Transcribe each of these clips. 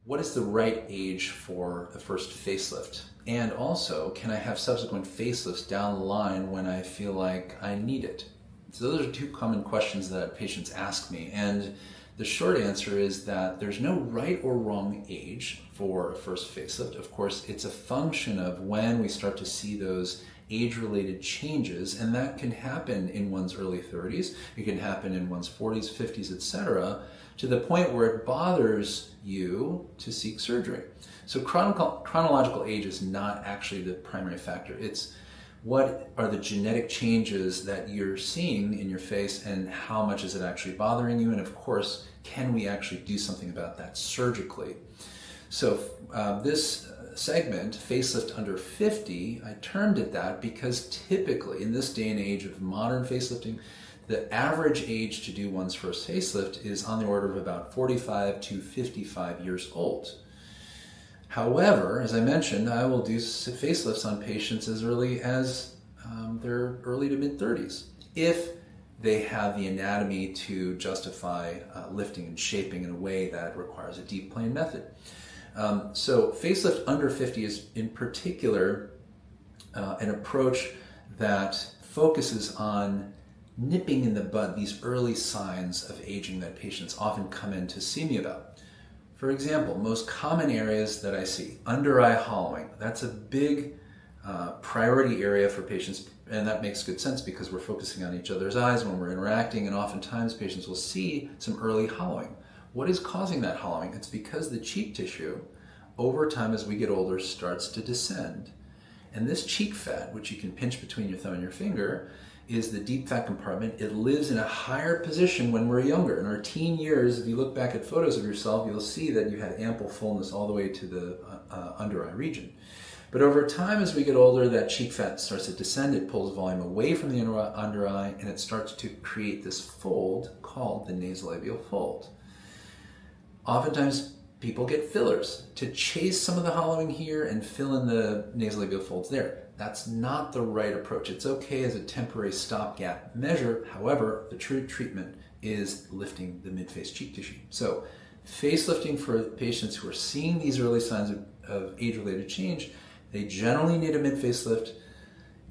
What is the right age for the first facelift? And also, can I have subsequent facelifts down the line when I feel like I need it? So those are two common questions that patients ask me. And the short answer is that there's no right or wrong age for a first facelift. Of course, it's a function of when we start to see those age-related changes, and that can happen in one's early 30s, it can happen in one's 40s, 50s, etc., to the point where it bothers you to seek surgery. So chronological age is not actually the primary factor. It's what are the genetic changes that you're seeing in your face and how much is it actually bothering you, and of course, can we actually do something about that surgically? So this segment, Facelift Under 50, I termed it that because typically in this day and age of modern facelifting, the average age to do one's first facelift is on the order of about 45 to 55 years old. However, as I mentioned, I will do facelifts on patients as early as their early to mid-30s, if they have the anatomy to justify lifting and shaping in a way that requires a deep plane method. So Facelift Under 50 is in particular an approach that focuses on nipping in the bud these early signs of aging that patients often come in to see me about. For example, most common areas that I see, under eye hollowing. That's a big priority area for patients, and that makes good sense because we're focusing on each other's eyes when we're interacting, and oftentimes patients will see some early hollowing. What is causing that hollowing? It's because the cheek tissue, over time as we get older, starts to descend. And this cheek fat, which you can pinch between your thumb and your finger, is the deep fat compartment. It lives in a higher position when we're younger. In our teen years, if you look back at photos of yourself, you'll see that you had ample fullness all the way to the under eye region. But over time, as we get older, that cheek fat starts to descend. It pulls volume away from the under eye, and it starts to create this fold called the nasolabial fold. Oftentimes, people get fillers to chase some of the hollowing here and fill in the nasolabial folds there. That's not the right approach. It's okay as a temporary stopgap measure. However, the true treatment is lifting the mid-face cheek tissue. So, facelifting for patients who are seeing these early signs of age-related change, they generally need a mid-facelift.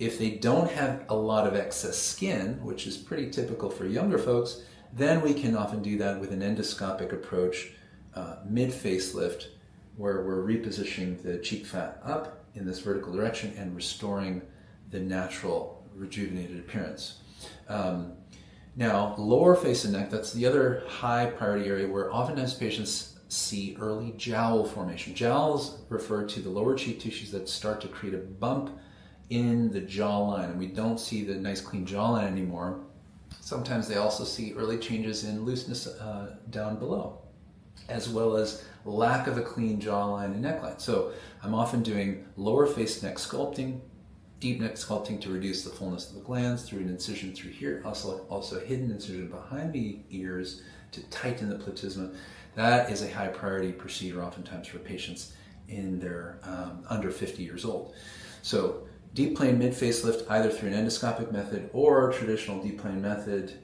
If they don't have a lot of excess skin, which is pretty typical for younger folks, then we can often do that with an endoscopic approach, mid-facelift, where we're repositioning the cheek fat up in this vertical direction and restoring the natural rejuvenated appearance. Now, lower face and neck, that's the other high priority area where oftentimes patients see early jowl formation. Jowls refer to the lower cheek tissues that start to create a bump in the jawline, and we don't see the nice clean jawline anymore. Sometimes they also see early changes in looseness down below, as well as lack of a clean jawline and neckline. So I'm often doing lower face neck sculpting, deep neck sculpting to reduce the fullness of the glands through an incision through here, also hidden incision behind the ears to tighten the platysma. That is a high priority procedure oftentimes for patients in their under 50 years old. So deep plane mid facelift either through an endoscopic method or traditional deep plane method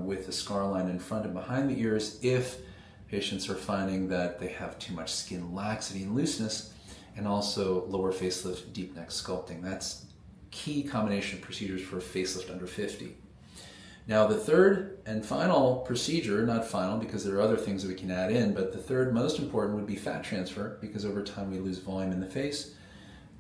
with the scar line in front and behind the ears if patients are finding that they have too much skin laxity and looseness, and also lower facelift deep neck sculpting. That's key combination of procedures for facelift under 50. Now the third and final procedure, not final because there are other things that we can add in, but the third most important would be fat transfer, because over time we lose volume in the face.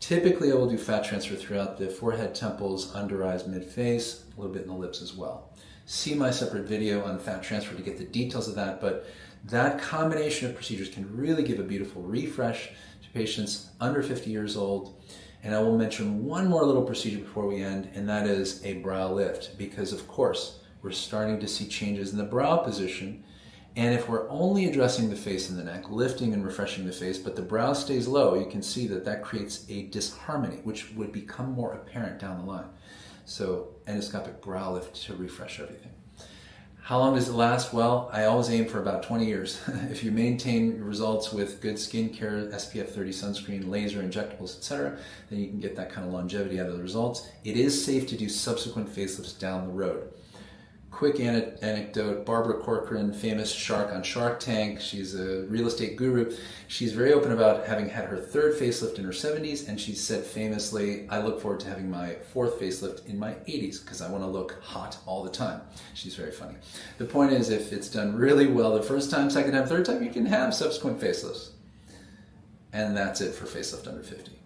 Typically I will do fat transfer throughout the forehead, temples, under eyes, mid-face, a little bit in the lips as well. See my separate video on fat transfer to get the details of that, but that combination of procedures can really give a beautiful refresh to patients under 50 years old. And I will mention one more little procedure before we end, and that is a brow lift, because of course we're starting to see changes in the brow position, and if we're only addressing the face and the neck, lifting and refreshing the face, but the brow stays low, you can see that that creates a disharmony, which would become more apparent down the line. So endoscopic brow lift to refresh everything. How long does it last? Well, I always aim for about 20 years. If you maintain results with good skincare, SPF 30 sunscreen, laser, injectables, etc., then you can get that kind of longevity out of the results. It is safe to do subsequent facelifts down the road. Quick anecdote, Barbara Corcoran, famous shark on Shark Tank. She's a real estate guru. She's very open about having had her third facelift in her 70s, and she said famously, I look forward to having my fourth facelift in my 80s because I want to look hot all the time. She's very funny. The point is, if it's done really well the first time, second time, third time, you can have subsequent facelifts. And that's it for Facelift Under 50.